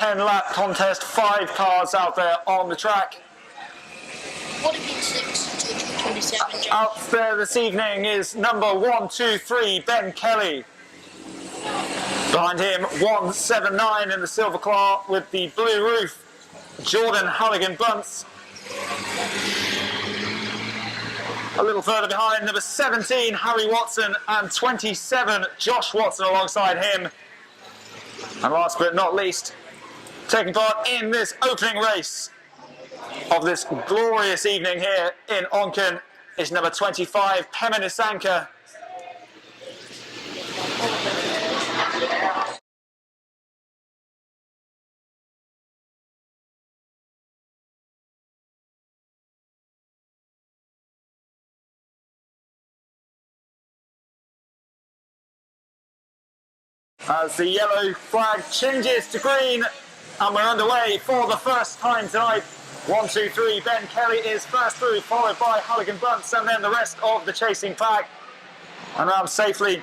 10-lap contest, 5 cars out there on the track. What have been 6 to 27, John? Out there this evening is number 123, Ben Kelly. Behind him, 179 in the silver claw with the blue roof, Jordan Halligan-Bunce. A little further behind, number 17, Harry Watson, and 27, Josh Watson alongside him. And last but not least, taking part in this opening race of this glorious evening here in Onchan is number 25, Pema Nisanka. As the yellow flag changes to green, and we're underway for the first time tonight. 1, 2, 3, Ben Kelly is first through, followed by Halligan-Bunce, and then the rest of the chasing pack. And now safely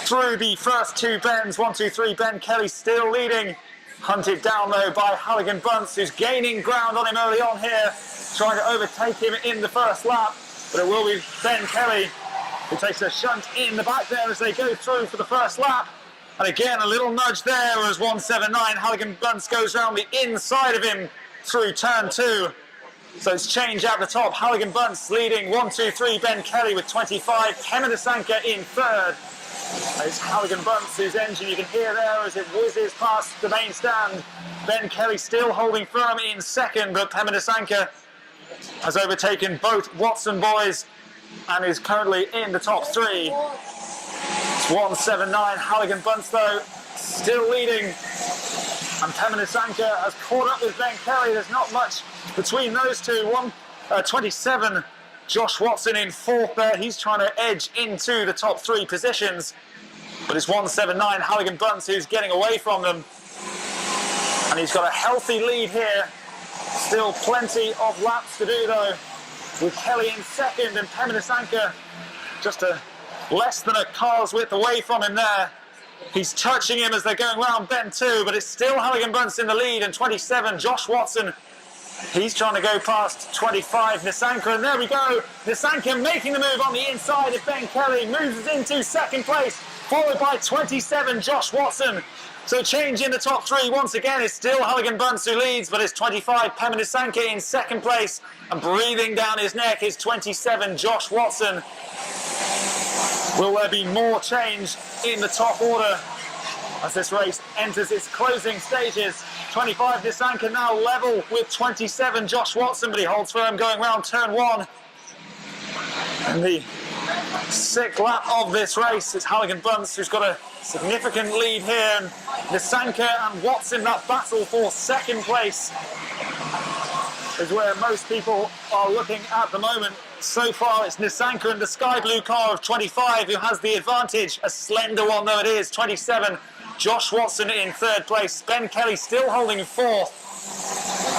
through the first 2 bends. 1, 2, 3, Ben Kelly still leading. Hunted down though by Halligan-Bunce, who's gaining ground on him early on here, trying to overtake him in the first lap. But it will be Ben Kelly who takes a shunt in the back there as they go through for the first lap. And again, a little nudge there as 179, Halligan-Bunce goes around the inside of him through turn 2. So it's change at the top. Halligan-Bunce leading 1, 2, 3, Ben Kelly with 25. Pema Nisanka in third. It's Halligan-Bunce whose engine you can hear there as it whizzes past the main stand. Ben Kelly still holding firm in second, but Pema Nisanka has overtaken both Watson boys and is currently in the top 3. It's 179, Halligan-Bunce though, still leading. And Pema Nisanka has caught up with Ben Kelly. There's not much between those two. 27, Josh Watson in fourth there. He's trying to edge into the top 3 positions. But it's 179, Halligan-Bunce who's getting away from them. And he's got a healthy lead here. Still plenty of laps to do though, with Kelly in second and Pema Nisanka just less than a car's width away from him there. He's touching him as they're going round bend 2, but it's still Halligan-Bunce in the lead, and 27, Josh Watson. He's trying to go past 25, Nisanka, and there we go. Nisanka making the move on the inside of Ben Kelly, moves into second place, followed by 27, Josh Watson. So change in the top 3 once again. It's still Halligan-Bunce who leads, but it's 25, Pema Nisanka in second place, and breathing down his neck is 27, Josh Watson. Will there be more change in the top order as this race enters its closing stages? 25 Nisanka now level with 27 Josh Watson, but he holds firm going round turn 1. And the 6th lap of this race, it's Halligan-Bunce who's got a significant lead here. And Nisanka and Watson, that battle for second place is where most people are looking at the moment. So far, it's Nisanka and the sky blue car of 25 who has the advantage. A slender one though it is. 27, Josh Watson in third place. Ben Kelly still holding fourth.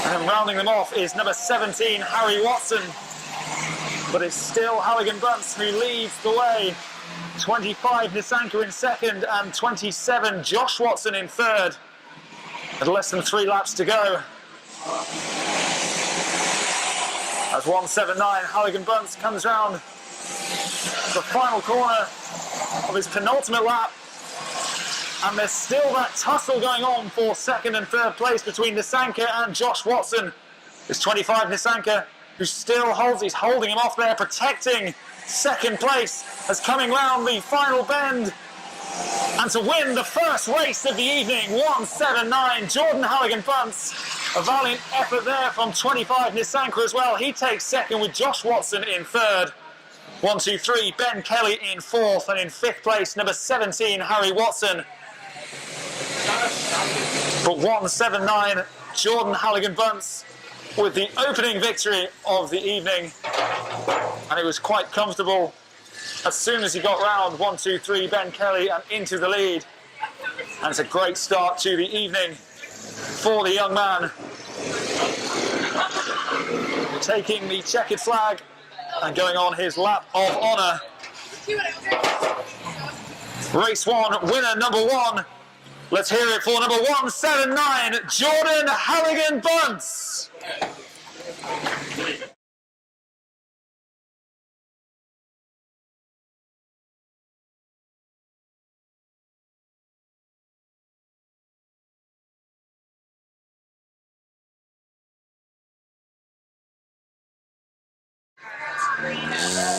And rounding them off is number 17, Harry Watson. But it's still Halligan-Bunce who leads the way. 25, Nisanka in second, and 27, Josh Watson in third. With less than 3 laps to go. As 179, Halligan-Bunce comes round the final corner of his penultimate lap. And there's still that tussle going on for second and third place between Nisanka and Josh Watson. It's 25 Nisanka who still holds, he's holding him off there, protecting second place as coming round the final bend. And to win the first race of the evening, 179, Jordan Halligan-Bunce. A valiant effort there from 25 Nisanka as well. He takes second with Josh Watson in third. 1, 2, 3, Ben Kelly in fourth, and in fifth place, number 17, Harry Watson. But 179, Jordan Halligan-Bunce with the opening victory of the evening. And it was quite comfortable as soon as he got round 1, 2, 3, Ben Kelly and into the lead. And it's a great start to the evening for the young man. Taking the checkered flag and going on his lap of honour. Race 1, winner number 1, Let's hear it for number 179, Jordan Halligan Bunce.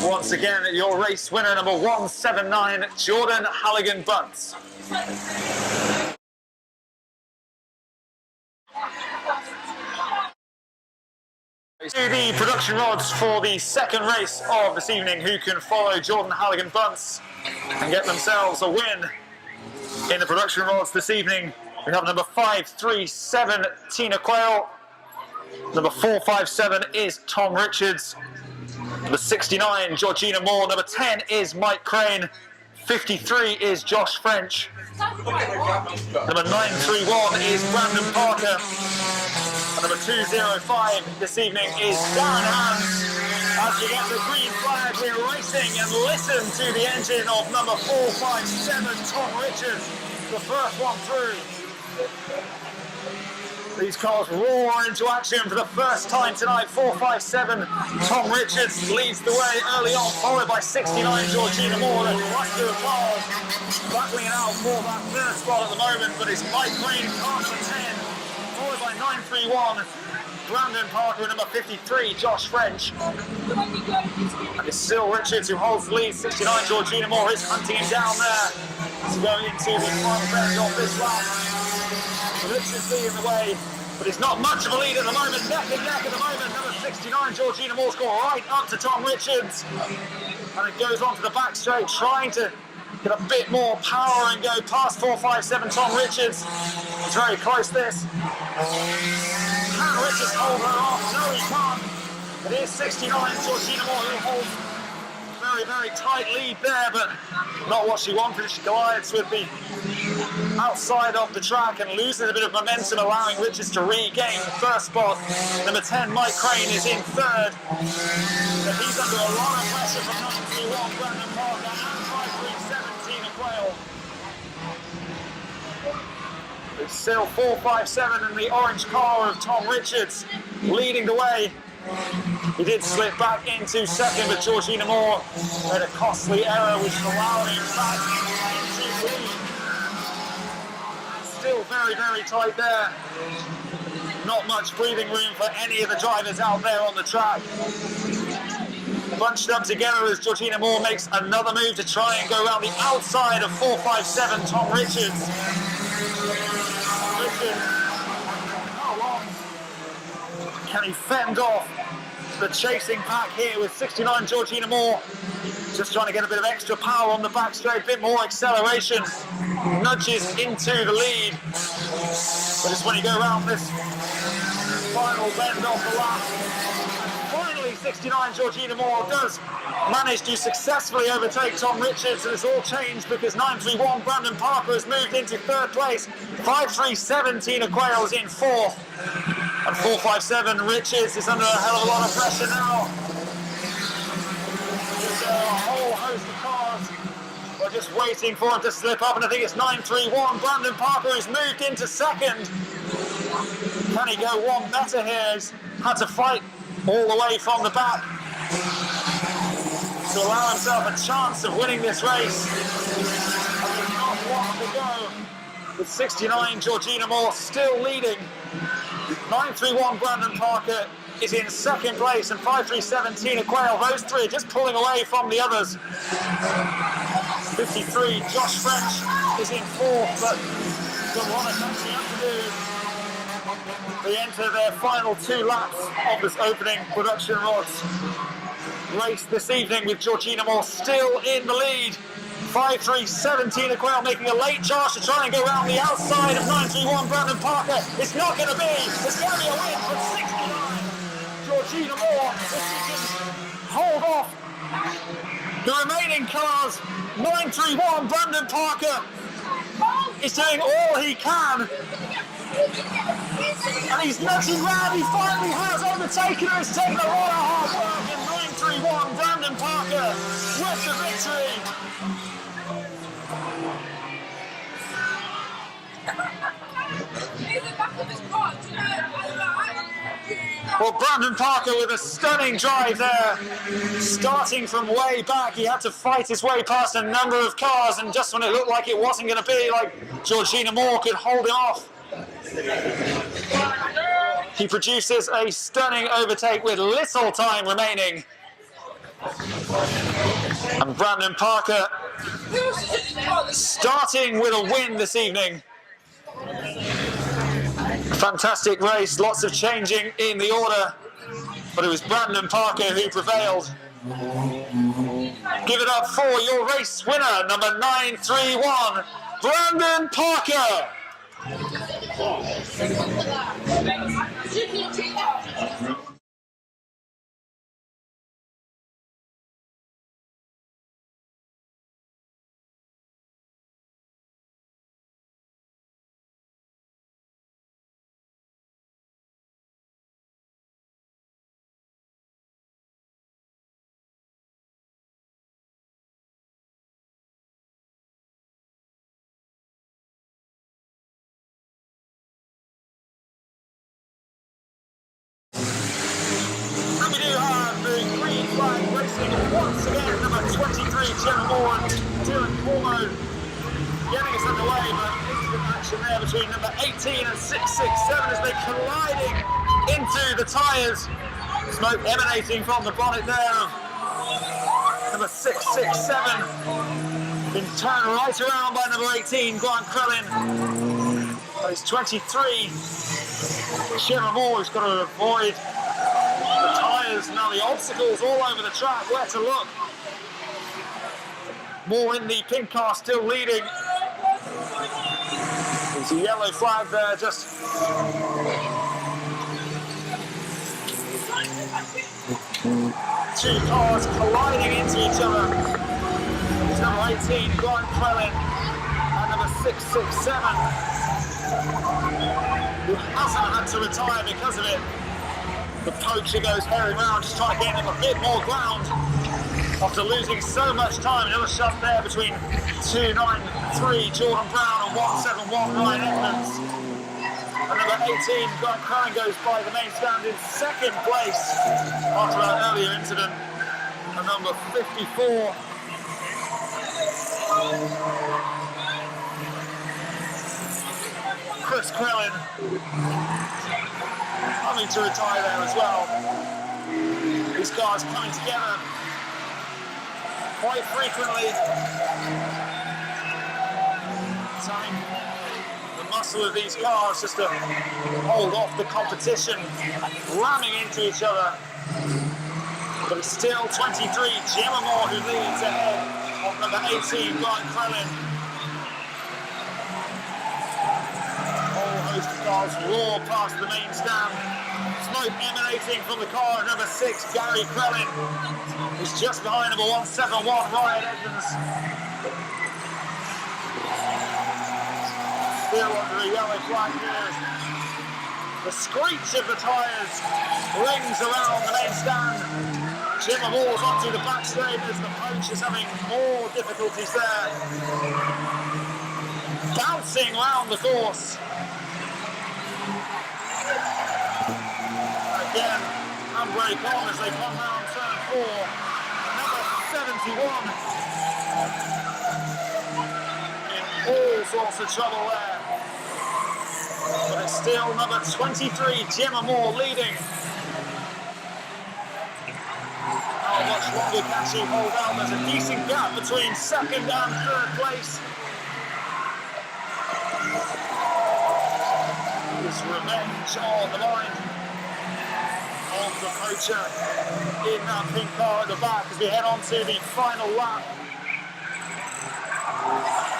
Once again, your race winner, number 179, Jordan Halligan Bunce. To the production rods for the second race of this evening, who can follow Jordan Halligan Bunce and get themselves a win in the production rods this evening. We have number 537, Tina Quayle. Number 457 is Tom Richards. Number 69, Georgina Moore. Number 10 is Mike Craine. 53 is Josh French. Number 931 is Brandon Parker. And number 205 this evening is Darren Hans. As we get the green flag, we're racing and listen to the engine of number 457, Tom Richards, the first one through. These cars roar into action for the first time tonight. 457, Tom Richards leads the way early on, followed by 69, Georgina Moore. The cluster of cars battling it out for that third spot at the moment, but it's Mike Craine, car number 10, followed by 931, Brandon Parker, number 53, Josh French. And it's still Richards who holds the lead. 69, Georgina Moore is hunting him down there to go into the final bend of this lap. Richards leading the way, but it's not much of a lead at the moment. Neck and neck at the moment. Number 69, Georgina Moore's gone right up to Tom Richards. And it goes onto the back straight, trying to get a bit more power and go past 457, Tom Richards. It's very close, this. Can Richards hold her off? No, he can't. It is 69, Georgina Moore who holds very, very tight lead there, but not what she wanted. She collides with the outside of the track and loses a bit of momentum, allowing Richards to regain the first spot. Number 10, Mike Craine, is in third. But he's under a lot of pressure from 931, Brandon Parker, and 537, Tina Quayle. It's still 457 in the orange car of Tom Richards leading the way. He did slip back into second, but Georgina Moore made a costly error which allowed him back into the lead. Still very, very tight there. Not much breathing room for any of the drivers out there on the track. Bunched up together as Georgina Moore makes another move to try and go around the outside of 457, Tom Richards. How long can he fend off the chasing pack here with 69, Georgina Moore? Just trying to get a bit of extra power on the back straight, a bit more acceleration. Nudges into the lead. But it's when you go around this final bend off the lap. Finally, 69, Georgina Moore does manage to successfully overtake Tom Richards, and it's all changed because 931, Brandon Parker, has moved into third place. 537, Tina Quayle is in fourth. And 457, Richards is under a hell of a lot of pressure now. There's a whole host of cars are just waiting for him to slip up, and I think it's 931, Brandon Parker, who's moved into second. Can he go one better here? He's had to fight all the way from the back to allow himself a chance of winning this race. And there's not long to go, with 69, Georgina Moore still leading. 931, Brandon Parker is in second place, and 537, Tina Quayle. Those three are just pulling away from the others. 53, Josh French is in fourth, but got a lot of catching up to do. They enter their final 2 laps of this opening production rods race this evening, with Georgina Moore still in the lead. 537, Tina Quayle making a late charge to try and go around the outside of 931, Brandon Parker. It's not going to be. It's going to be a win for 69. Georgina Moore, if she can hold off the remaining cars. 931, Brandon Parker is doing all he can. And he's nudging round. He finally has overtaken her. It's taken a lot of hard work. And 931, Brandon Parker with the victory. Well, Brandon Parker with a stunning drive there. Starting from way back, he had to fight his way past a number of cars, and just when it looked like it wasn't going to be, like Georgina Moore could hold him off, he produces a stunning overtake with little time remaining. And Brandon Parker starting with a win this evening. Fantastic race, lots of changing in the order, but it was Brandon Parker who prevailed. Give it up for your race winner, number 931, Brandon Parker. Once again, number 23, Gemma Moore and Dylan Cormo getting us underway, but instant action there between number 18 and 667 as they're colliding into the tyres. Smoke emanating from the bonnet there of number 667. Been turned right around by number 18, Gary Crellin. Race 23, Gemma Moore has got to avoid the tyres, now the obstacles all over the track, where to look. Moore in the pink car still leading. There's a yellow flag there, just two cars colliding into each other. It's number 18, Gary Crellin, and number 667, who hasn't had to retire because of it. The poacher goes herring round, just trying to gain him a bit more ground after losing so much time. Another shot there between 293 Jordan Brown and 171 Ryan Edmonds. And number 18, Gary Crellin, goes by the main stand in second place after that earlier incident. And number 54, Chris Crellin, having to retire there as well. These cars coming together quite frequently. Time the muscle of these cars just to hold off the competition, ramming into each other. But it's still 23, Gemma Moore who leads ahead of number 18, Gary Crellin. Host of cars roar past the main stand. Smoke emanating from the car of number 6, Gary Crellin, who's just behind number 171, Ryan Edmonds. Still under a yellow flag here. The screech of the tyres rings around the main stand. Gemma Moore's onto the back straight as the poach is having more difficulties there. Bouncing around the course. Again, unbrake on as they come round turn 4. Number 71 in all sorts of trouble there. But it's still number 23, Gemma Moore, leading. How much longer can she hold out? There's a decent gap between second and third place. There's revenge on the line of the poacher in that pink car at the back as we head on to the final lap.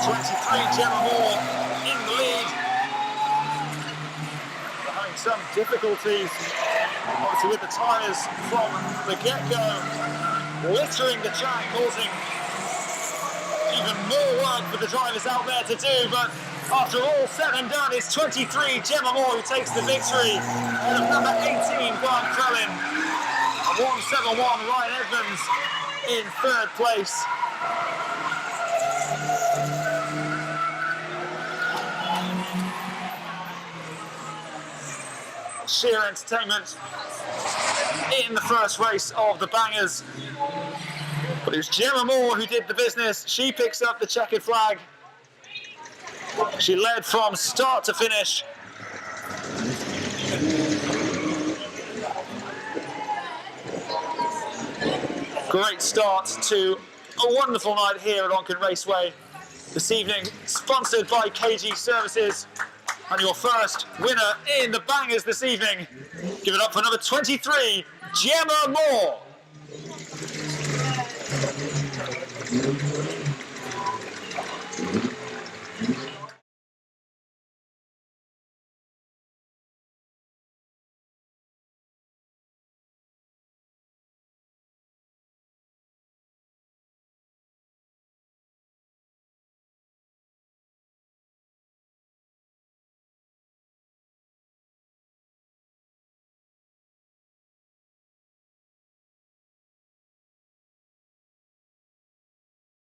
23, Gemma Moore in the lead. They're having some difficulties, obviously, with the tyres from the get-go, littering the track, causing even more work for the drivers out there to do. But after all said and done, it's 23, Gemma Moore, who takes the victory, and of number 18, Gary Crellin, and 171, Ryan Edmonds in third place. sheer entertainment in the first race of the Bangers. But it was Gemma Moore who did the business. She picks up the checkered flag. She led from start to finish. Great start to a wonderful night here at Onchan Raceway this evening, sponsored by KG Services. And your first winner in the Bangers this evening. Give it up for number 23, Gemma Moore.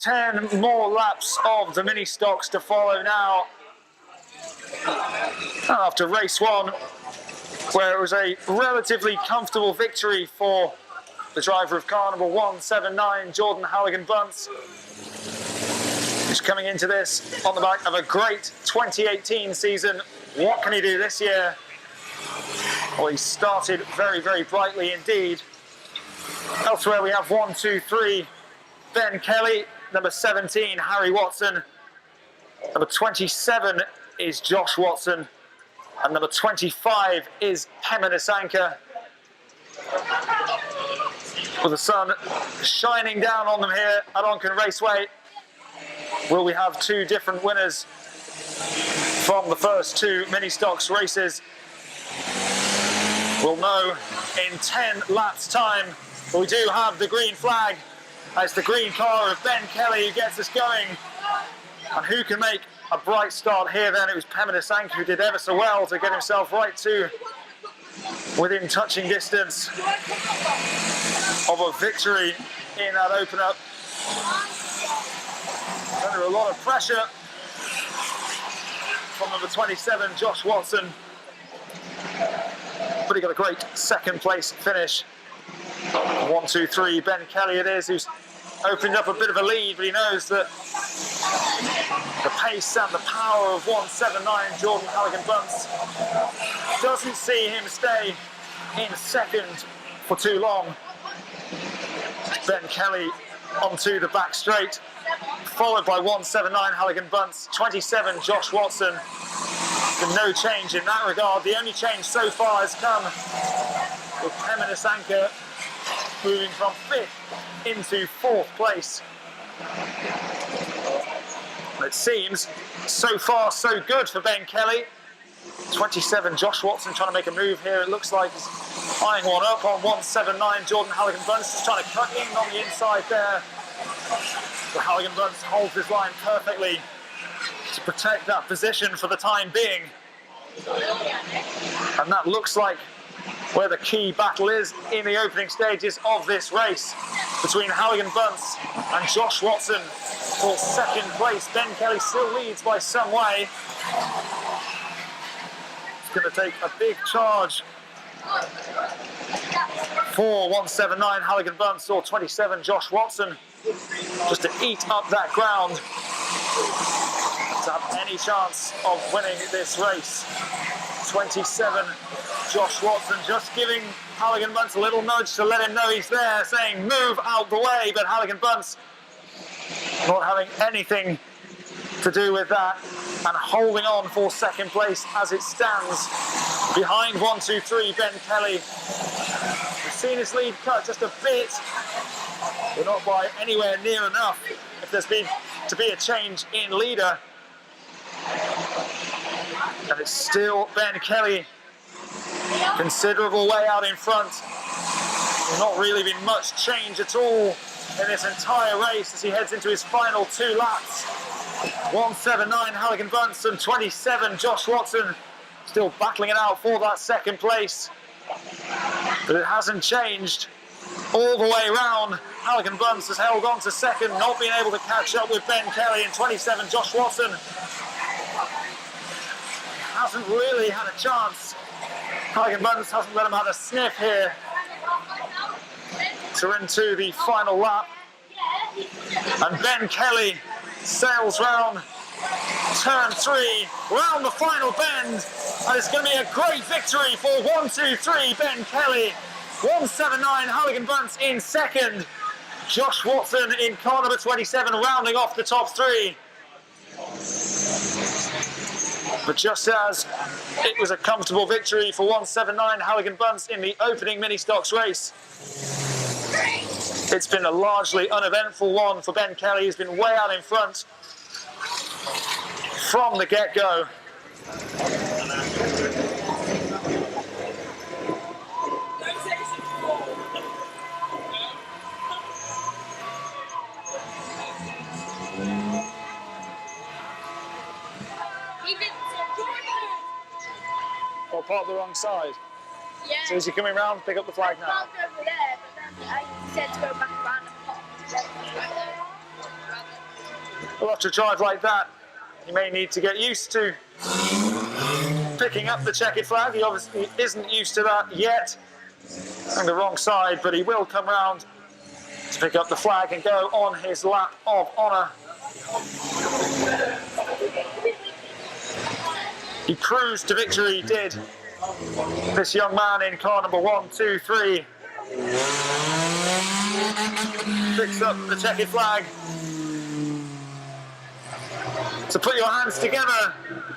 Ten more laps of the mini stocks to follow now. After race one, where it was a relatively comfortable victory for the driver of car number 179, Jordan Halligan-Bunce. He's coming into this on the back of a great 2018 season. What can he do this year? Well, he started very, very brightly indeed. Elsewhere we have 1, 2, 3, Ben Kelly. Number 17, Harry Watson. Number 27 is Josh Watson. And number 25 is Pema Nisanka. With the sun shining down on them here at Onchan Raceway, will we have two different winners from the first two mini stocks races? We'll know in 10 laps time. But we do have the green flag. It's the green car of Ben Kelly who gets us going. And who can make a bright start here then? It was Pema Nisanka who did ever so well to get himself right to within touching distance of a victory in that opener. Under a lot of pressure from number 27, Josh Watson. But he got a great second place finish. 1, 2, 3, Ben Kelly it is, who's opened up a bit of a lead, but he knows that the pace and the power of 179, Jordan Halligan-Bunce, doesn't see him stay in second for too long. Ben Kelly onto the back straight, followed by 179 Halligan-Bunce, 27 Josh Watson. No change in that regard. The only change so far has come with Pema Nisanka moving from 5th into 4th place. It seems so far so good for Ben Kelly. 27 Josh Watson trying to make a move here. It looks like he's eyeing one up on 179 Jordan Halligan-Bunce, just trying to cut in on the inside there. But Halligan-Bunce holds his line perfectly to protect that position for the time being. And that looks like where the key battle is in the opening stages of this race between Halligan-Bunce and Josh Watson for second place. Ben Kelly still leads by some way. It's going to take a big charge for 179 Halligan-Bunce or 27 Josh Watson just to eat up that ground to have any chance of winning this race. 27 Josh Watson just giving Halligan-Bunce a little nudge to let him know he's there, saying move out the way, but Halligan-Bunce not having anything to do with that and holding on for second place as it stands behind 1, 2, 3 Ben Kelly. We've seen his lead cut just a bit, but not by anywhere near enough if there's been to be a change in leader. And it's still Ben Kelly, considerable way out in front. Not really been much change at all in this entire race as he heads into his final 2 laps. 179 Halligan-Bunce and 27 Josh Watson still battling it out for that second place. But it hasn't changed all the way round. Halligan-Bunce has held on to second, not being able to catch up with Ben Kelly, and 27 Josh Watson hasn't really had a chance Halligan Buns hasn't let him have a sniff here. So we're into the final lap. And Ben Kelly sails round turn 3, round the final bend. And it's going to be a great victory for 1-2-3 Ben Kelly. 179 Halligan Bunce in second. Josh Watson in car number 27 rounding off the top 3. But just as it was a comfortable victory for 179 Halligan Bunce in the opening mini stocks race, it's been a largely uneventful one for Ben Kelly. He's been way out in front from the get-go. Or park the wrong side. Yeah. So is he coming round, pick up the flag now? I parked over there, but then I said to go back around and park right there. Well, after a drive like that, you may need to get used to picking up the checkered flag. He obviously isn't used to that yet. On the wrong side, but he will come round to pick up the flag and go on his lap of honour. He cruised to victory, he did. This young man in car number 1-2-3 picks up the checkered flag. So put your hands together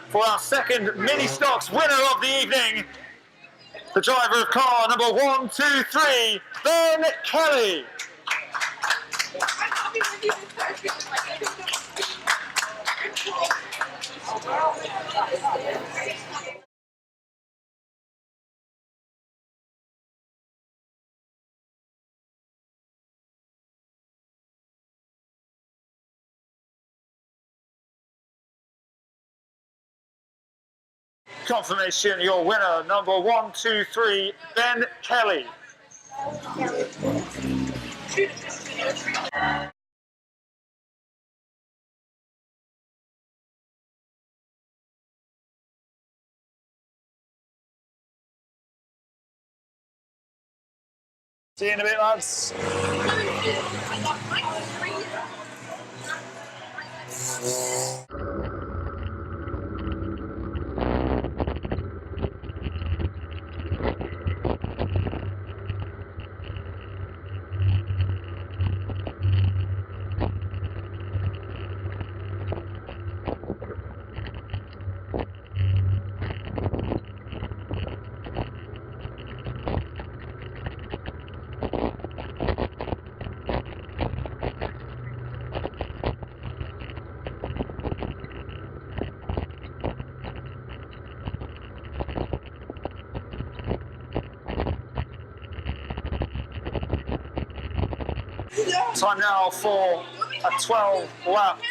for our second mini stocks winner of the evening. The driver of car number 1-2-3, Ben Kelly. Confirmation, your winner, number 1-2-3, Ben Kelly. See you in a bit, lads. Time now for a 12-lap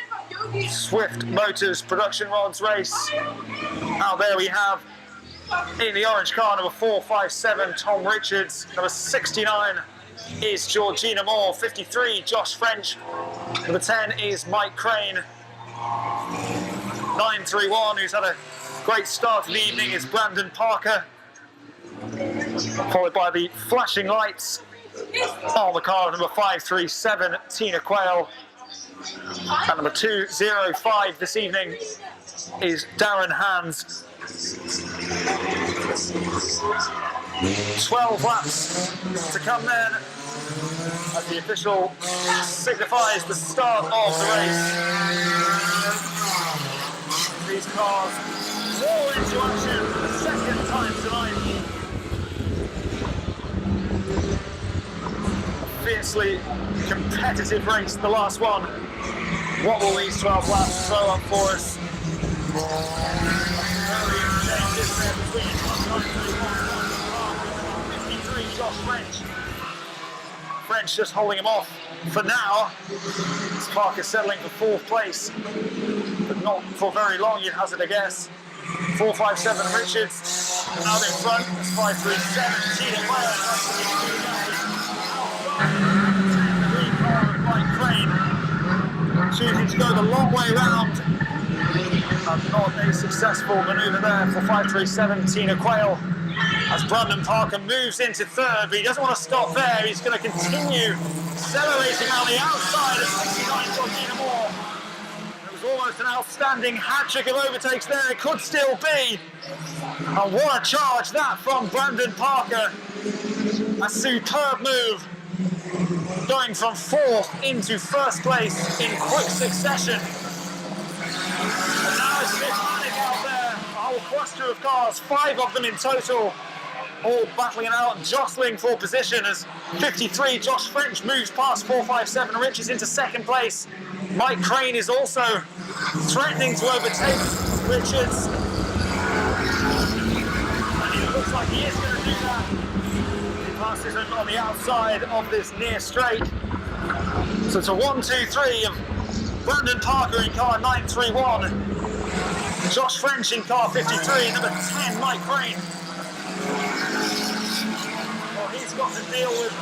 Swift Motors Production Rods race. Out there we have, in the orange car, number 457, Tom Richards. Number 69 is Georgina Moore. 53, Josh French. Number 10 is Mike Craine. 931, who's had a great start to the evening, is Brandon Parker. Followed by the flashing lights on the car, number 537, Tina Quayle. And number 205 this evening is Darren Hands. 12 laps to come then, as the official signifies the start of the race. These cars roll into action for the second time tonight. Fiercely competitive race, the last one. What will these 12 laps throw up for us? Early exchanges there between 53, Josh French. French just holding him off for now. This Parker settling for 4th place, but not for very long, you'd hazard a guess. 457 Richards out in front. 537 Tina Quayle. Mike Craine choosing to go the long way round, and not a successful manoeuvre there for 537 Tina Quayle. As Brandon Parker moves into third, but he doesn't want to stop there. He's going to continue accelerating on the outside of 69 Georgina Moore. It was almost an outstanding hat-trick of overtakes there. It could still be. And what a charge that from Brandon Parker. A superb move. Going from fourth into first place in quick succession. And now it's a bit panic out there. A whole cluster of cars, 5 of them in total, all battling it out and jostling for position as 53 Josh French moves past 457 and Richards into second place. Mike Craine is also threatening to overtake Richards. And it looks like he is going to do that. He passes him on the outside of this near straight. So it's a 1-2-3 of Brandon Parker in car 931, Josh French in car 53, number 10 Mike Craine. Well, he's got to deal with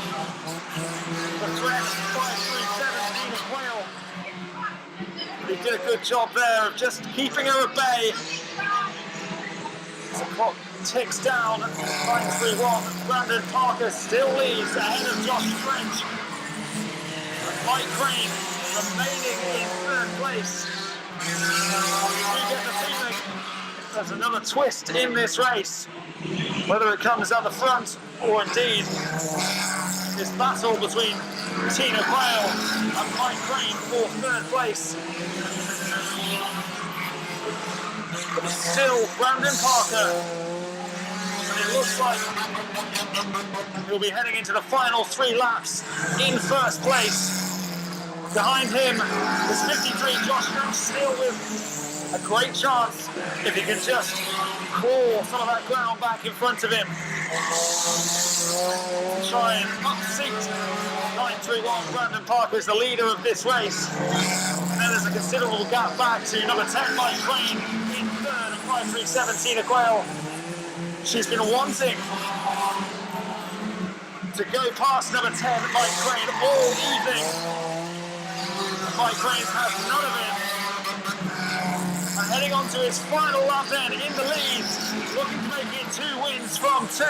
the threat of 5-3-17 Quayle. He did a good job there of just keeping her at bay. As the clock ticks down, 931, Brandon Parker still leads ahead of Josh French. Mike Craine remaining in third place. We do get the feeling there's another twist in this race. Whether it comes at the front or indeed this battle between Tina Quayle and Mike Craine for third place. But it's still Brandon Parker. And it looks like he'll be heading into the final 3 laps in first place. Behind him is 53 Josh French, still with a great chance if he can just claw some of that ground back in front of him. Try and upseat 931. Brandon Parker is the leader of this race. And then there's a considerable gap back to number 10 Mike Craine in third and 5-3-7 Tina Quayle. She's been wanting to go past number 10 Mike Craine all evening. Mike Craine has none of it. And heading on to his final lap then in the lead, looking to make it 2 wins from 2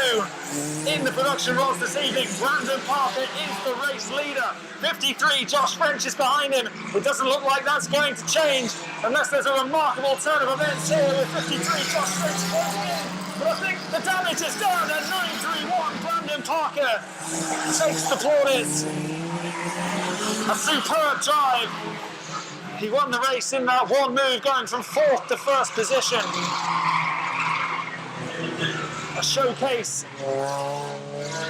in the production roles this evening. Brandon Parker is the race leader. 53 Josh French is behind him. It doesn't look like that's going to change unless there's a remarkable turn of events here with 53 Josh French closing in. But I think the damage is done at 931. Brandon Parker takes the plaudits. A superb drive. He won the race in that one move, going from 4th to 1st position. A showcase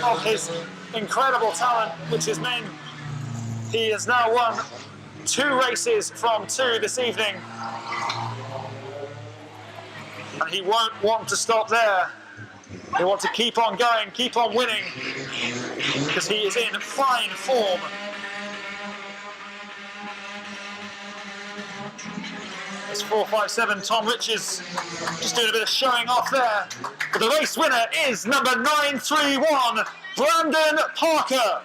of his incredible talent, which has meant he has now won 2 races from 2 this evening. And he won't want to stop there. He wants to keep on going, keep on winning, because he is in fine form. It's 457 Tom Richards just doing a bit of showing off there. But the race winner is number 931, Brandon Parker.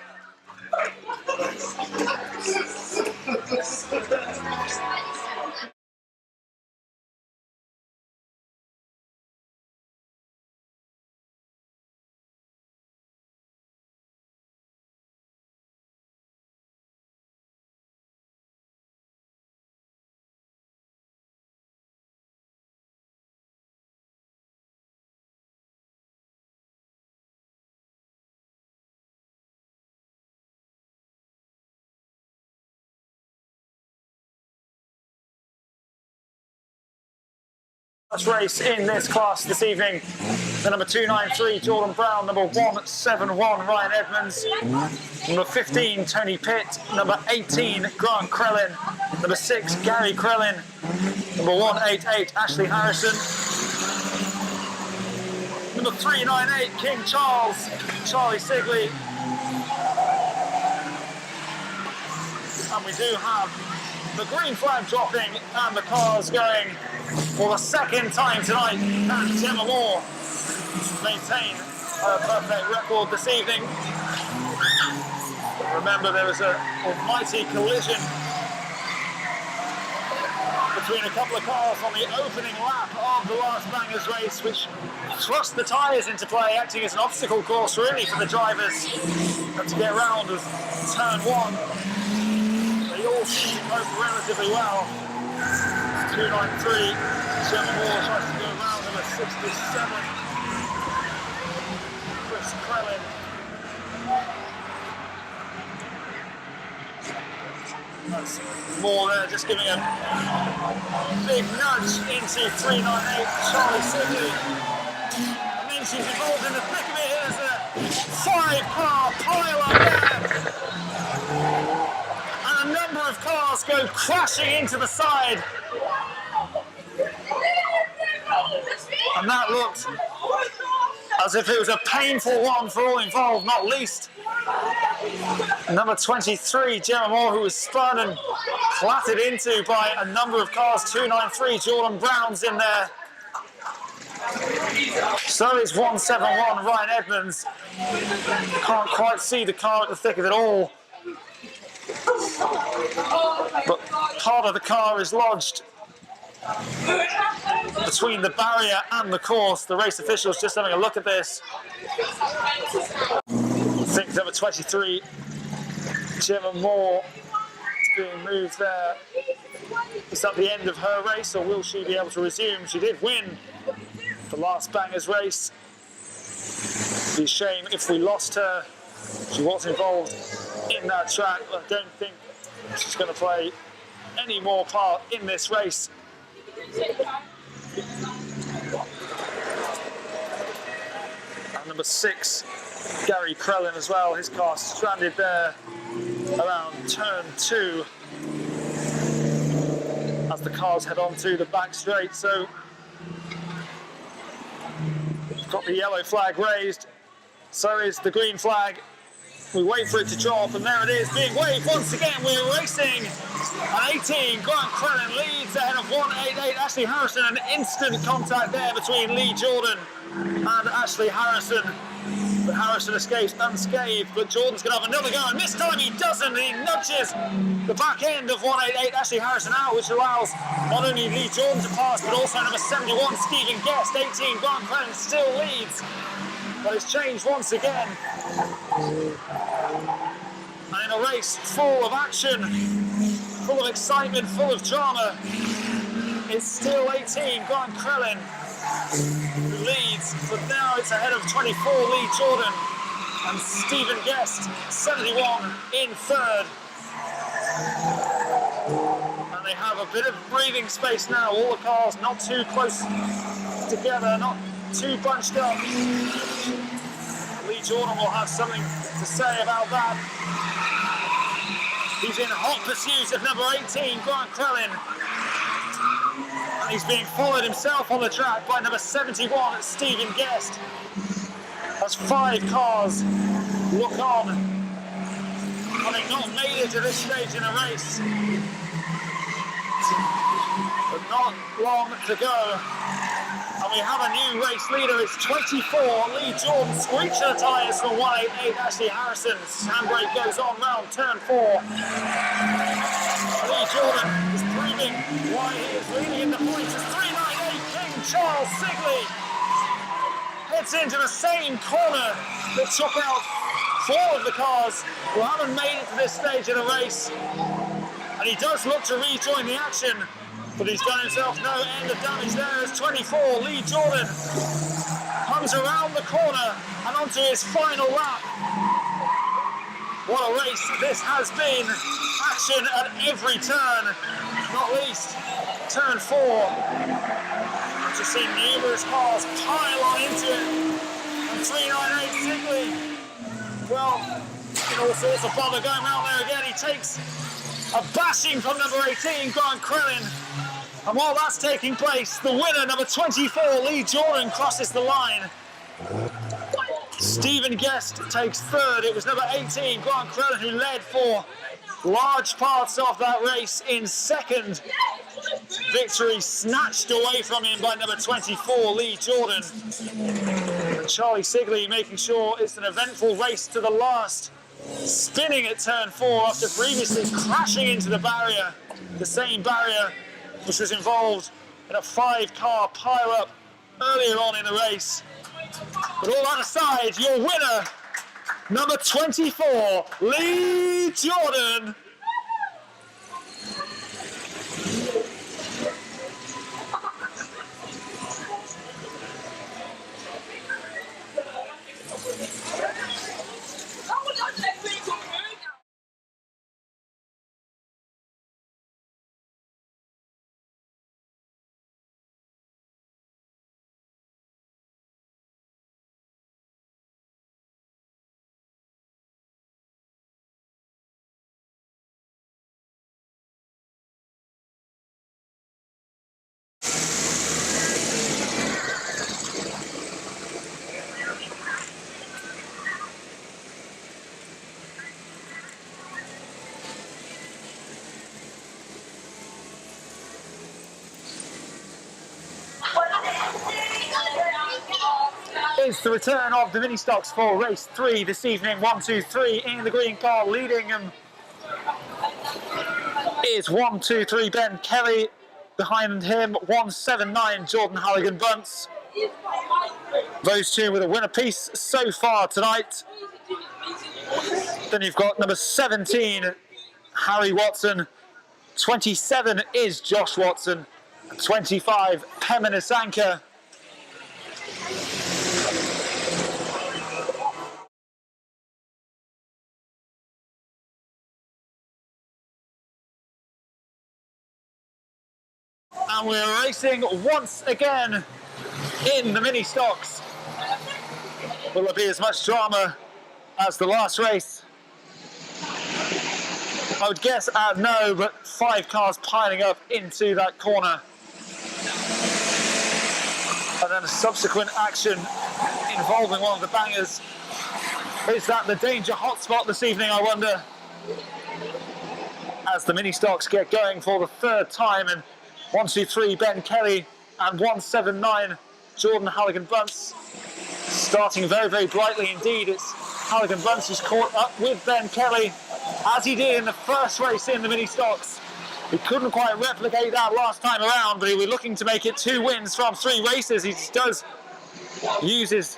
First race in this class this evening, the number 293 Jordan Brown, number 171 Ryan Edmonds, number 15 Tony Pitt, number 18 Grant Crellin, number 6 Gary Crellin, number 188 Ashley Harrison, number 398 King Charles, Charlie Sigley, and we do have the green flag dropping and the cars going for the 2nd time tonight. Can Gemma Moore maintain her perfect record this evening? Remember, there was an almighty collision between a couple of cars on the opening lap of the last Bangers race, which thrust the tyres into play, acting as an obstacle course really for the drivers to get around of turn 1. They all seem to cope relatively well. 293, Gemma Moore tries to go around number 67. Gary Crellin. That's Moore there, just giving a big nudge into 398, Charlie Sigley. And then she's involved in the thick of it. There's a 5-car pile up there. And a number of cars go crashing into the side. And that looked as if it was a painful one for all involved, not least number 23, Gemma Moore, who was spun and clattered into by a number of cars. 293, Jordan Brown's in there. So is 171, Ryan Edmonds. Can't quite see the car at the thick of it all. But part of the car is lodged between the barrier and the course. The race officials just having a look at this. I think number 23, Gemma Moore, is being moved there. Is that the end of her race, or will she be able to resume? She did win the last Bangers race. It'd be a shame if we lost her. She was involved in that track, but I don't think she's going to play any more part in this race. And number 6, Gary Crellin as well, his car stranded there around turn 2 as the cars head on to the back straight. So we've got the yellow flag raised, so is the green flag. We wait for it to drop, and there it is, being waved once again. We're racing at 18. Grant Crellin leads ahead of 188. Ashley Harrison, an instant contact there between Lee Jordan and Ashley Harrison. But Harrison escapes unscathed, but Jordan's going to have another go, and this time he doesn't. He nudges the back end of 188, Ashley Harrison out, which allows not only Lee Jordan to pass, but also number 71, Stephen Guest. 18, Grant Crellin still leads, but it's changed once again. And in a race full of action, full of excitement, full of drama, it's still 18, Grant Crellin, who leads, but now it's ahead of 24, Lee Jordan, and Stephen Guest, 71, in third. And they have a bit of breathing space now, all the cars not too close together, not too bunched up. Lee Jordan will have something to say about that. He's in hot pursuit of number 18, Grant Crellin. And he's being followed himself on the track by number 71, Stephen Guest. That's 5 cars look on, having not made it to this stage in a race. But not long to go. And we have a new race leader. It's 24, Lee Jordan, screeching the tyres from 188, Ashley Harrison. Handbrake goes on round turn 4. Lee Jordan is proving why he is leading in the points. It's 398, King Charles Sigley heads into the same corner that took out 4 of the cars who haven't made it to this stage in a race. And he does look to rejoin the action, but he's done himself no end of damage there as 24, Lee Jordan, comes around the corner and onto his final lap. What a race this has been. Action at every turn, not least turn 4. I've just seen numerous cars pile on into it. And 398 Sigley, well, in all sorts of bother going around there again. He takes a bashing from number 18, Grant Crellin. And while that's taking place, the winner, number 24, Lee Jordan, crosses the line. Stephen Guest takes third. It was number 18, Grant Crellin, who led for large parts of that race in second. Victory snatched away from him by number 24, Lee Jordan. And Charlie Sigley making sure it's an eventful race to the last, spinning at turn 4 after previously crashing into the barrier, the same barrier which was involved in a 5-car pile-up earlier on in the race. But all that aside, your winner, number 24, Lee Jordan. It's the return of the mini stocks for race 3 this evening. 1, 2, 3 in the green car, leading them is 1, 2, 3 Ben Kelly. Behind him, 179 Jordan Halligan-Bunce. Those two with a win apiece so far tonight. Then you've got number 17 Harry Watson. 27 is Josh Watson. 25 Pema Nisanka. And we're racing once again in the mini stocks. Will there be as much drama as the last race? I would guess no, but 5 cars piling up into that corner. And then a subsequent action involving one of the bangers. Is that the danger hotspot this evening, I wonder? As the mini stocks get going for the 3rd time, and 1, 2, 3 Ben Kelly and 179 Jordan Halligan-Bunce starting very, very brightly indeed. It's Halligan-Bunce who's caught up with Ben Kelly, as he did in the first race in the mini stocks. He couldn't quite replicate that last time around, but he was looking to make it 2 wins from 3 races. He does use his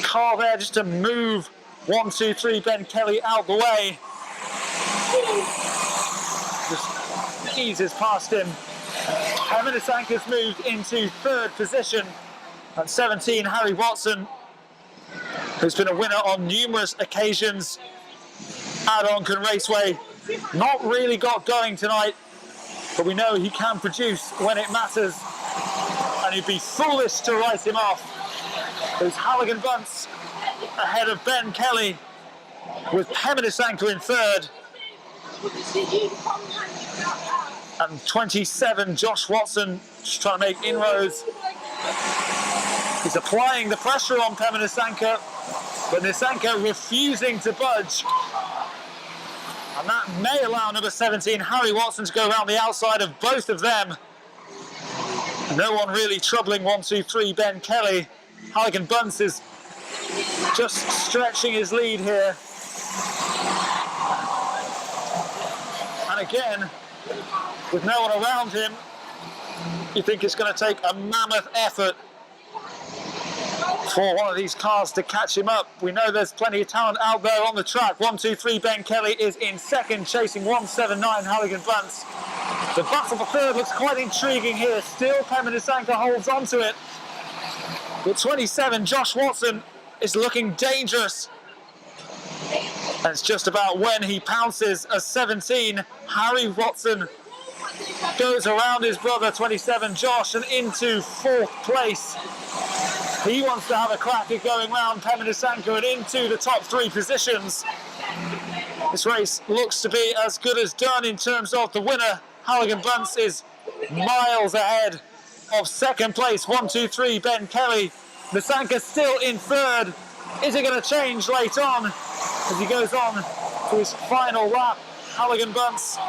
car there just to move 1, 2, 3 Ben Kelly out the way. Just eases past him. Pema Nisanka's moved into 3rd position, and 17 Harry Watson, who's been a winner on numerous occasions at Onchan Raceway, not really got going tonight, but we know he can produce when it matters, and he'd be foolish to write him off. There's Halligan-Bunce ahead of Ben Kelly, with Pema Nisanka in 3rd. And 27, Josh Watson, just trying to make inroads. He's applying the pressure on Pema Nisanka, but Nisanka refusing to budge. And that may allow number 17, Harry Watson, to go around the outside of both of them. No one really troubling 1, 2, 3 Ben Kelly. Halligan-Bunce is just stretching his lead here. And again, with no one around him, you think it's going to take a mammoth effort for one of these cars to catch him up. We know there's plenty of talent out there on the track. 1, 2, 3 Ben Kelly is in 2nd, chasing 179 Halligan-Bunce. The battle for 3rd looks quite intriguing here. Still, Pema Nisanka holds on to it. But 27, Josh Watson, is looking dangerous. And it's just about when he pounces as 17, Harry Watson goes around his brother 27 Josh and into 4th place. He wants to have a crack at going round Pema Nisanka and into the top 3 positions. This race looks to be as good as done in terms of the winner. Halligan-Bunce is miles ahead of 2nd place. 1, 2, 3 Ben Kelly. Nisanka still in 3rd. Is it going to change late on as he goes on to his final lap? Halligan-Bunce.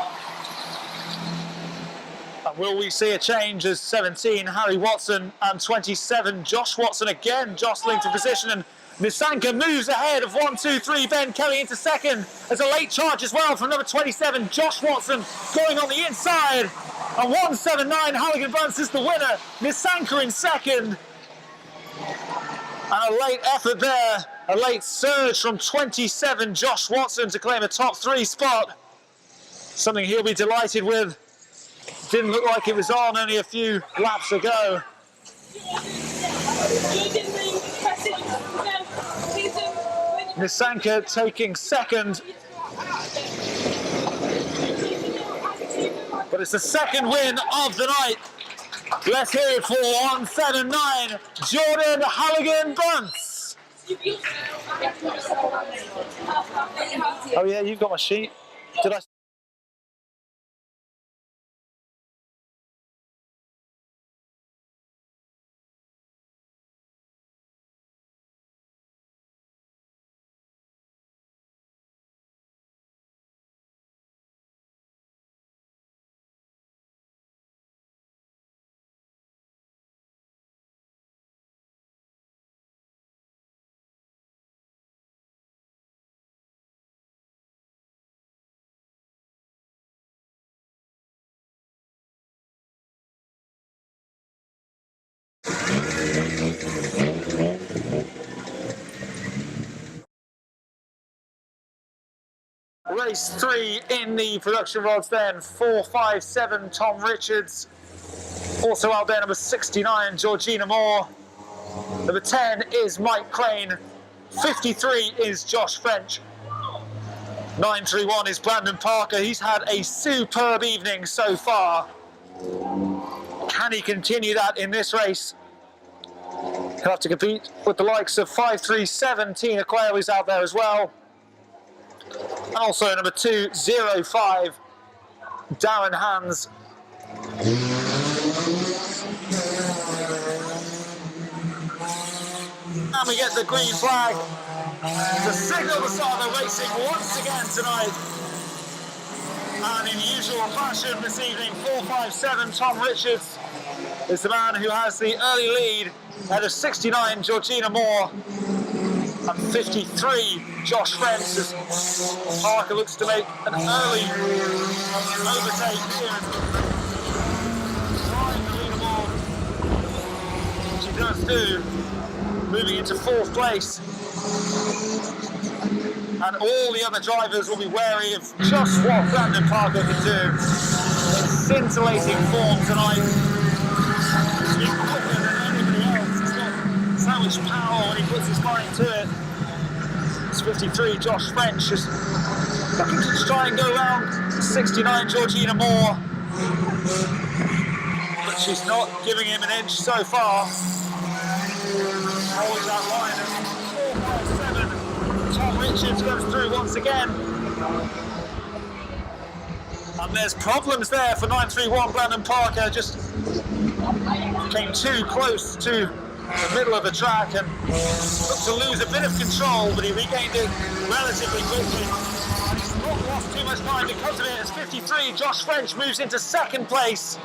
And will we see a change as 17 Harry Watson and 27 Josh Watson again jostling for position, and Nisanka moves ahead of 1, 2, 3 Ben Kelly into 2nd. There's a late charge as well from number 27 Josh Watson going on the inside. And 179, Halligan Bunce is the winner. Nisanka in second. And a late effort there. A late surge from 27, Josh Watson, to claim a top 3 spot. Something he'll be delighted with. Didn't look like it was on only a few laps ago. Nisanka taking second. But it's the second win of the night. Let's hear it for 179, Jordan Halligan Bunce. Oh yeah, you've got my sheet. Did I? Race 3 in the production rods then. 457, Tom Richards. Also out there, number 69, Georgina Moore. Number 10 is Mike Craine. 53 is Josh French. 931 is Brandon Parker. He's had a superb evening so far. Can he continue that in this race? He'll have to compete with the likes of 537, Tina Quayle, who's out there as well. And also number 205, Darren Hans. And we get the green flag to signal the start of the racing once again tonight. And in usual fashion this evening, 457 Tom Richards is the man who has the early lead ahead of 69 Georgina Moore and 53 Josh French, as Parker looks to make an early overtake here. Trying the leaderboard. She does do, moving into 4th place. And all the other drivers will be wary of just what Brandon Parker can do. Scintillating form tonight. He's quicker than anybody else. He's got so much power when he puts his mind to it. It's 53, Josh French is looking to try and go around 69, Georgina Moore. But she's not giving him an inch so far. Holds that line of 457. Tom Richards goes through once again. And there's problems there for 931 Brandon Parker. Just came too close to the middle of the track and looked to lose a bit of control, but he regained it relatively quickly. And he's not lost too much time because of it. As 53, Josh French moves into 2nd place.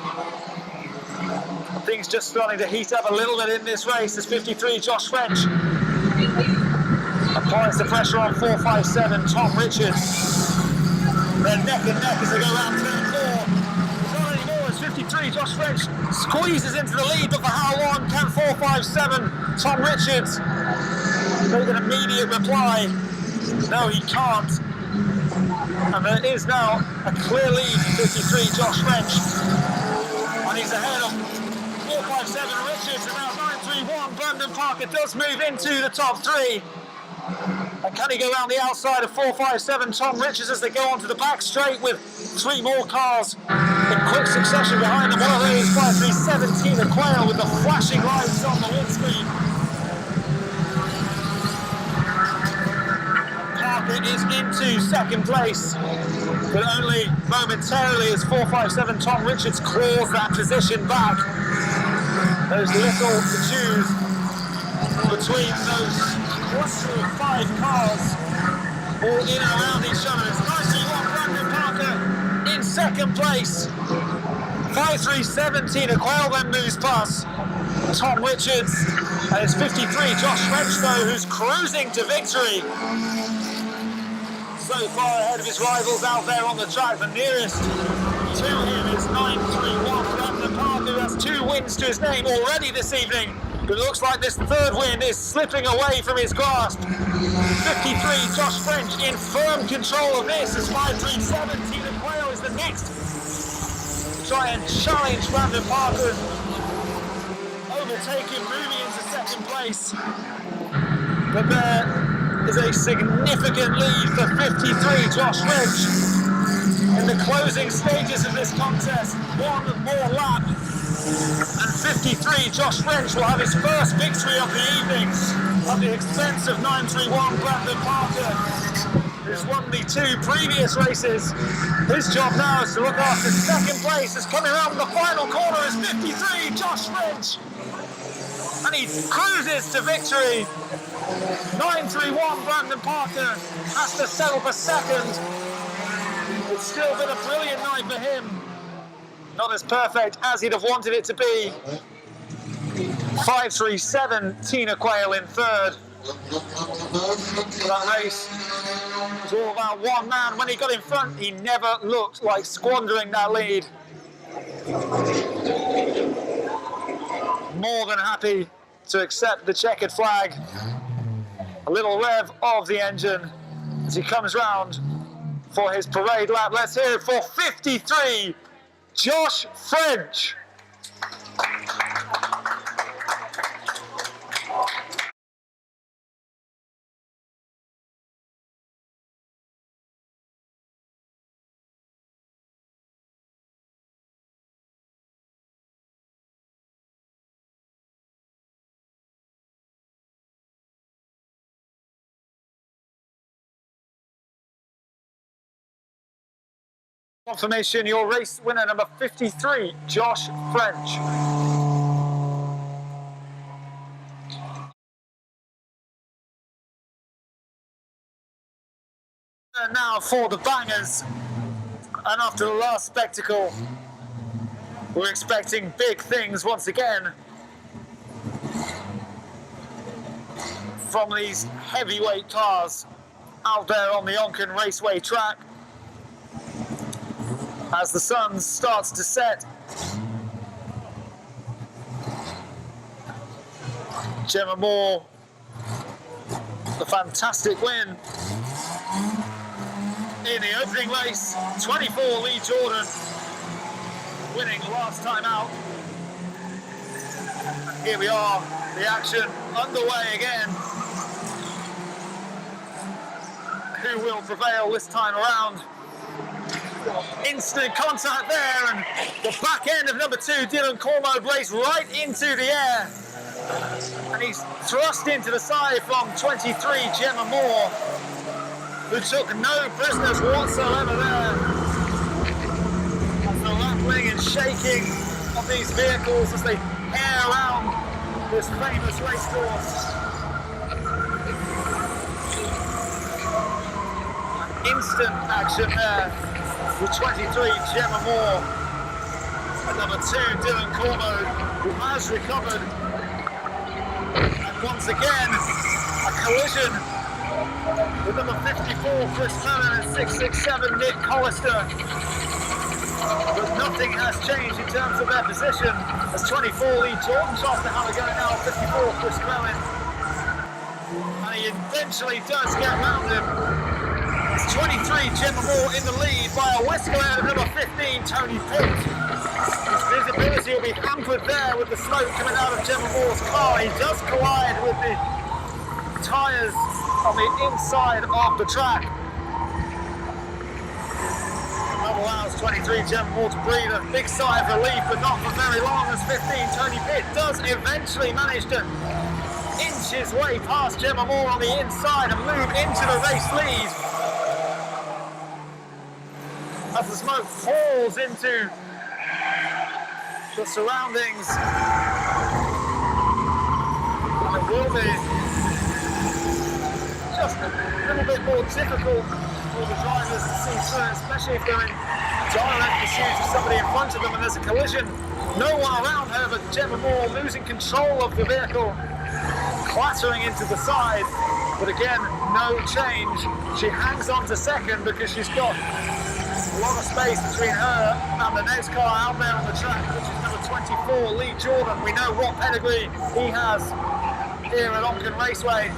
Things just starting to heat up a little bit in this race as 53, Josh French applies the pressure on 457, Tom Richards. They're neck and neck as they go around turn 4. Not anymore as 53, Josh French squeezes into the lead, but for how long can 457, Tom Richards make an immediate reply? No, he can't. And there is now a clear lead for 53, Josh French. And he's ahead of 457 Richards, and now 931 Brandon Parker does move into the top 3. And can he go around the outside of 457 Tom Richards as they go onto the back straight with 3 more cars in quick succession behind them? One of those 537 Tina Quayle with the flashing lights on the windscreen. Parker is into 2nd place, but only momentarily as 457 Tom Richards claws that position back. There's little to choose between those cluster of 5 cars all in and around each other. It's 91 Brandon Parker in 2nd place. 537 Tina Quayle then moves past Tom Richards, and it's 53 Josh French though, who's cruising to victory. So far ahead of his rivals out there on the track, the nearest to him is 931 Brandon Parker, who has 2 wins to his name already this evening. But it looks like this 3rd win is slipping away from his grasp. 53 Josh French in firm control of this as 537. Tina Quayle is the next to try and challenge Brandon Parker. Overtake him, moving into 2nd place. But there is a significant lead for 53 Josh French. In the closing stages of this contest, 1 more lap, and 53 Josh French will have his first victory of the evening at the expense of 931 Brandon Parker, who's won the 2 previous races. His job now is to look after 2nd place. As coming around the final corner is 53 Josh French, and he cruises to victory. 931 Brandon Parker has to settle for 2nd. It's still been a brilliant night for him. Not as perfect as he'd have wanted it to be. 537 Tina Quayle in 3rd. That race was all about one man. When he got in front, he never looked like squandering that lead. More than happy to accept the checkered flag. A little rev of the engine as he comes round for his parade lap. Let's hear it for 53 Josh French. Confirmation, your race winner, number 53, Josh French. And now for the bangers. And after the last spectacle, we're expecting big things once again from these heavyweight cars out there on the Onchan Raceway track. As the sun starts to set, Gemma Moore, the fantastic win in the opening race. 24 Lee Jordan winning last time out. Here we are, the action underway again. Who will prevail this time around? Instant contact there, and the back end of number 2, Dylan Cormo, blazed right into the air. And he's thrust into the side from 23, Gemma Moore, who took no prisoners whatsoever there. And the rattling and shaking of these vehicles as they air around this famous racecourse. Instant action there with 23 Gemma Moore and number 2 Dylan Cormo, who has recovered. And once again, a collision with number 54 Chris Crellin and 667 Nick Hollister. But nothing has changed in terms of their position as 24 Lee Jordan tries to have a go now, 54 Chris Crellin. And he eventually does get around him. It's 23 Gemma Moore in the lead by a whisker out of number 15 Tony Pitt. His visibility will be hampered there with the smoke coming out of Gemma Moore's car. He does collide with the tyres on the inside of the track. That allows 23 Gemma Moore to breathe a big sigh of relief, but not for very long, as 15 Tony Pitt does eventually manage to inch his way past Gemma Moore on the inside and move into the race lead. As the smoke falls into the surroundings, and it will be just a little bit more difficult for the drivers to see through, especially if they're in direct pursuit of somebody in front of them and there's a collision. No one around her but Gemma Moore losing control of the vehicle, clattering into the side. But again, no change. She hangs on to second because she's got A lot of space between her and the next car out there on the track, which is number 24, Lee Jordan. We know what pedigree he has here at Onchan Raceway.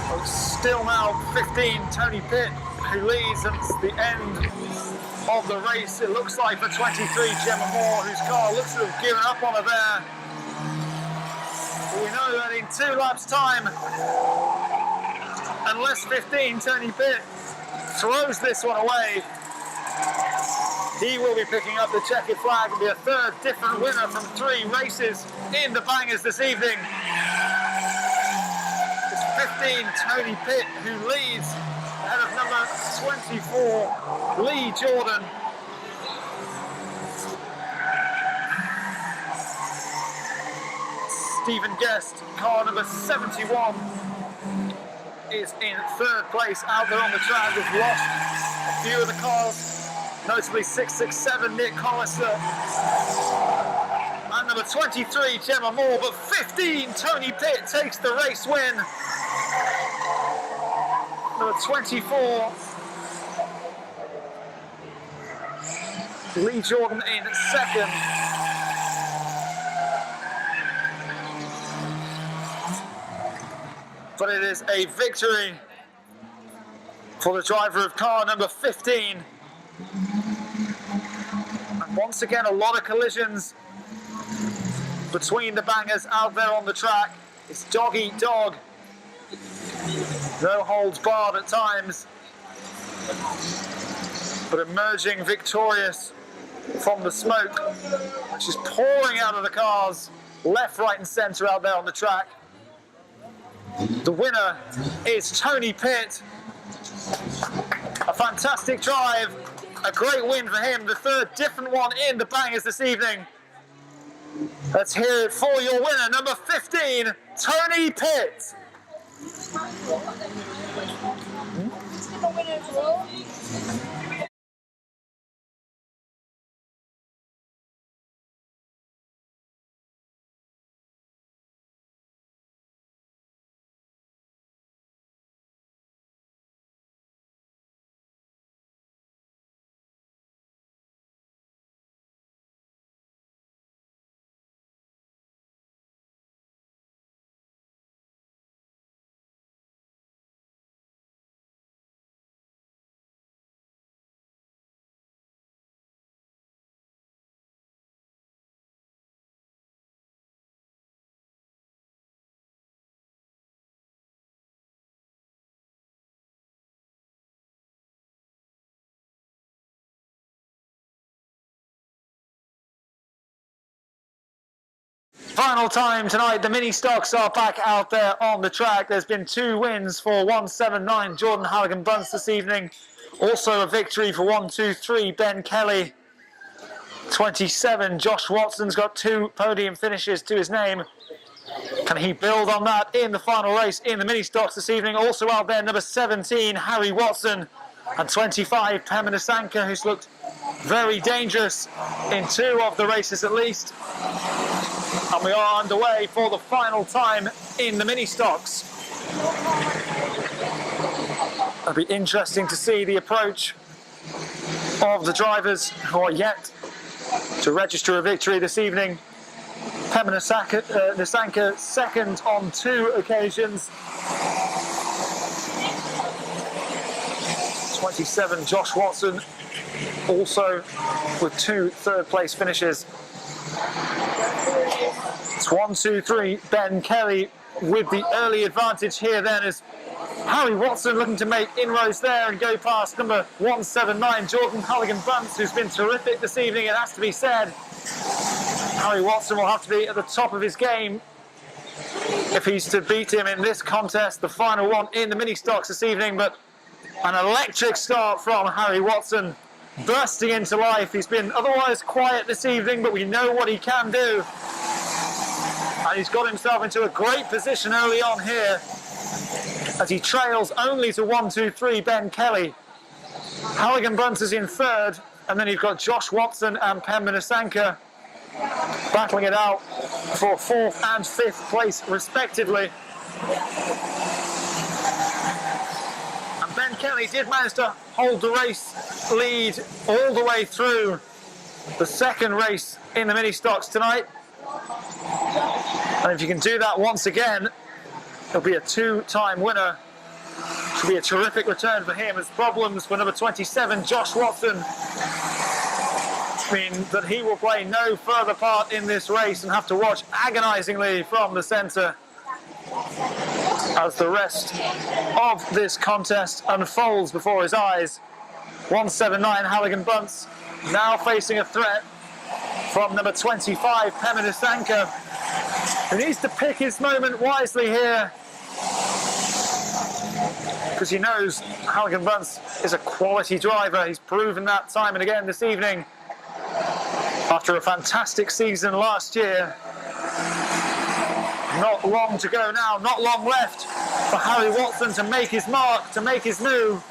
But still now 15, Tony Pitt, who leads, and it's the end of the race. It looks like for 23, Gemma Moore, whose car looks to have given up on her there. But we know that in 2 laps' time, unless 15, Tony Pitt throws this one away, he will be picking up the checkered flag and be a third different winner from 3 races in the bangers this evening. It's 15, Tony Pitt, who leads ahead of number 24, Lee Jordan. Stephen Guest, car number 71, is in 3rd place out there on the track. We've lost a few of the cars, notably 667 Nick Hollister and number 23 Gemma Moore, but 15 Tony Pitt takes the race win. Number 24 Lee Jordan in 2nd. But it is a victory for the driver of car number 15. And once again, a lot of collisions between the bangers out there on the track. It's dog eat dog. No holds barred at times. But emerging victorious from the smoke, which is pouring out of the cars, left, right and centre out there on the track. The winner is Tony Pitt. A fantastic drive, a great win for him, the 3rd different one in the bangers this evening. Let's hear it for your winner, number 15, Tony Pitt. Final time tonight, the mini stocks are back out there on the track. There's been 2 wins for 179 Jordan Halligan Bunce this evening. Also a victory for 123 Ben Kelly. 27 Josh Watson's got 2 podium finishes to his name. Can he build on that in the final race in the mini stocks this evening? Also out there, number 17 Harry Watson, and 25 Pamela Sanka, who's looked very dangerous in 2 of the races at least. And we are underway for the final time in the mini stocks. It'll be interesting to see the approach of the drivers who are yet to register a victory this evening. Pamela Sanka 2nd on 2 occasions. 27 Josh Watson also with 2 3rd place finishes. It's 1, 2, 3 Ben Kelly with the early advantage here then, as Harry Watson looking to make inroads there and go past number 179 Jordan Halligan Bunce, who's been terrific this evening, it has to be said. Harry Watson will have to be at the top of his game if he's to beat him in this contest, the final one in the mini stocks this evening. But an electric start from Harry Watson, bursting into life. He's been otherwise quiet this evening, but we know what he can do. And he's got himself into a great position early on here, as he trails only to 1, 2, 3 Ben Kelly. Halligan Bunce is in 3rd, and then you've got Josh Watson and Pamela Sanka battling it out for 4th and 5th place respectively. And And Ben Kelly did manage to hold the race lead all the way through the second race in the mini stocks tonight. And if you can do that once again, he'll be a two-time winner. Should be a terrific return for him, as problems for number 27, Josh Watson, mean that he will play no further part in this race and have to watch agonisingly from the centre as the rest of this contest unfolds before his eyes. 179 Halligan Bunce now facing a threat from number 25, Pema Nisanka, who needs to pick his moment wisely here, because he knows Halligan Bunce is a quality driver. He's proven that time and again this evening after a fantastic season last year. Not long to go now, not long left for Harry Watson to make his mark, to make his move,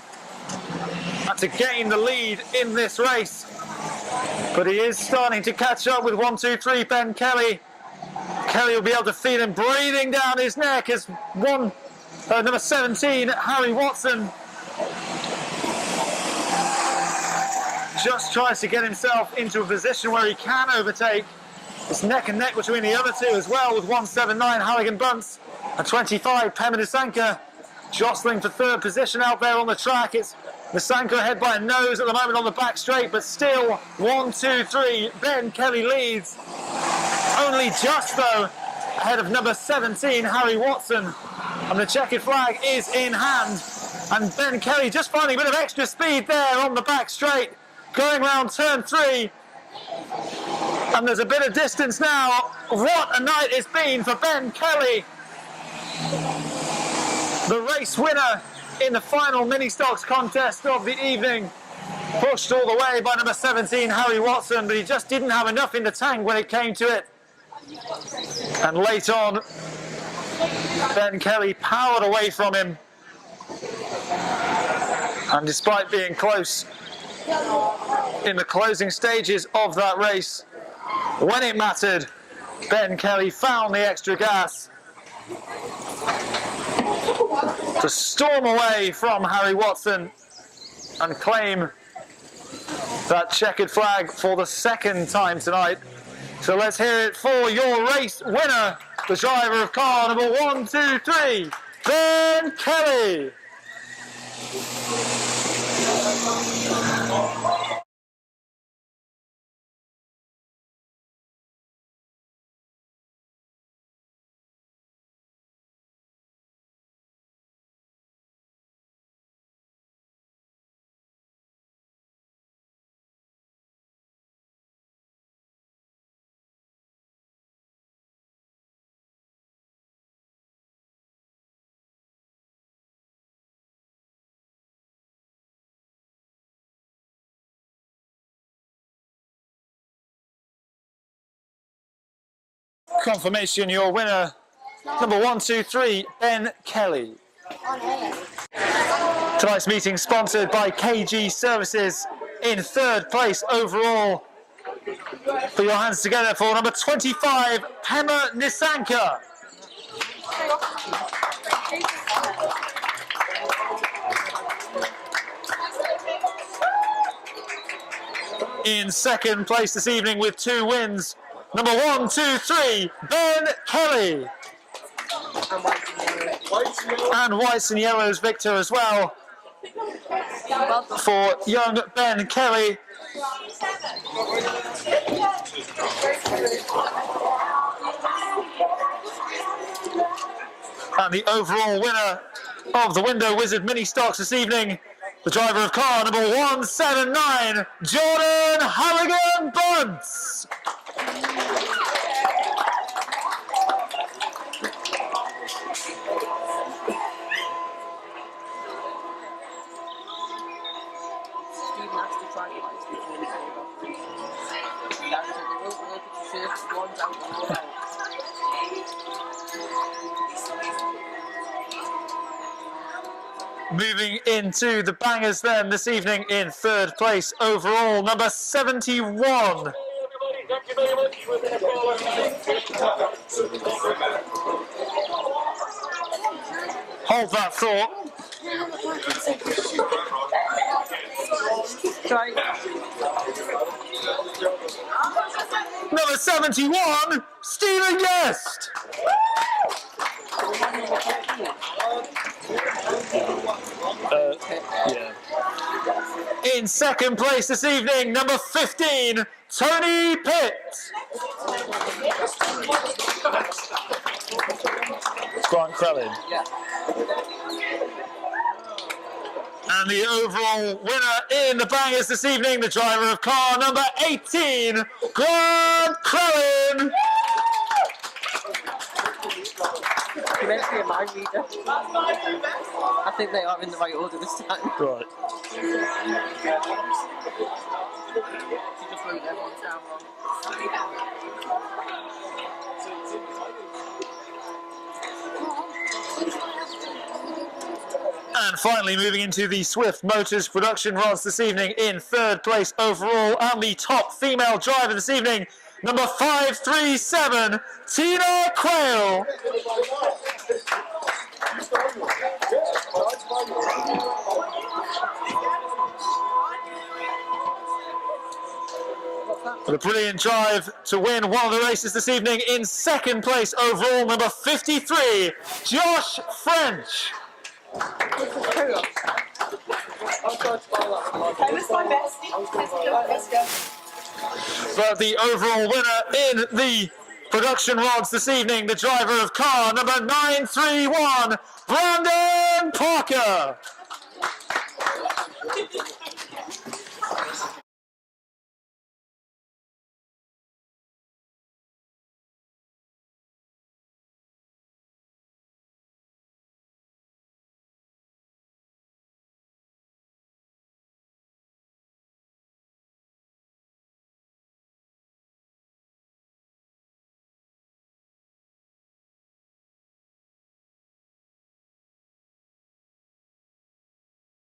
and to gain the lead in this race. But he is starting to catch up with 123 Ben Kelly. Kelly will be able to feel him breathing down his neck as number 17, Harry Watson, just tries to get himself into a position where he can overtake. It's neck and neck between the other two as well, with 179 Halligan Bunce and 25 Pema Nisanka jostling for third position out there on the track. It's Nisanka ahead by a nose at the moment on the back straight, but still 1-2-3. Ben Kelly leads, only just though ahead of number 17 Harry Watson, and the checkered flag is in hand. And Ben Kelly just finding a bit of extra speed there on the back straight, going round turn 3. And there's a bit of distance now. What a night it's been for Ben Kelly, the race winner in the final mini stocks contest of the evening. Pushed all the way by number 17 Harry Watson, but he just didn't have enough in the tank when it came to it. And late on, Ben Kelly powered away from him, and despite being close in the closing stages of that race, when it mattered, Ben Kelly found the extra gas to storm away from Harry Watson and claim that checkered flag for the second time tonight. So let's hear it for your race winner, the driver of car number 123, Ben Kelly. Confirmation, your winner, number 123, Ben Kelly. Tonight's meeting sponsored by KG Services. In third place overall. Put your hands together for number 25, Pema Nisanka. In second place this evening with 2 wins, number 123, Ben Kelly. And whites and yellows victor as well for young Ben Kelly. And the overall winner of the Window Wizard Mini Stocks this evening, the driver of car number 179, Jordan Halligan Bunce. Moving into the bangers then this evening, in third place overall, number 71. Hold that thought. Try. Number 71, Stephen Guest. Yeah. In second place this evening, number 15, Tony Pitt. Gary Crellin. Yeah. And the overall winner in the bangers this evening, the driver of car number 18, Gary Crellin. You're meant to be a mind reader. I think they are in the right order this time. Right. She just wrote them on down wrong. And finally, moving into the Swift Motors production rods this evening, in third place overall, and the top female driver this evening, number 537, Tina Quayle. The brilliant drive to win one of the races this evening. In second place overall, number 53, Josh French. But the overall winner in the production rods this evening, the driver of car number 931, Brandon Parker.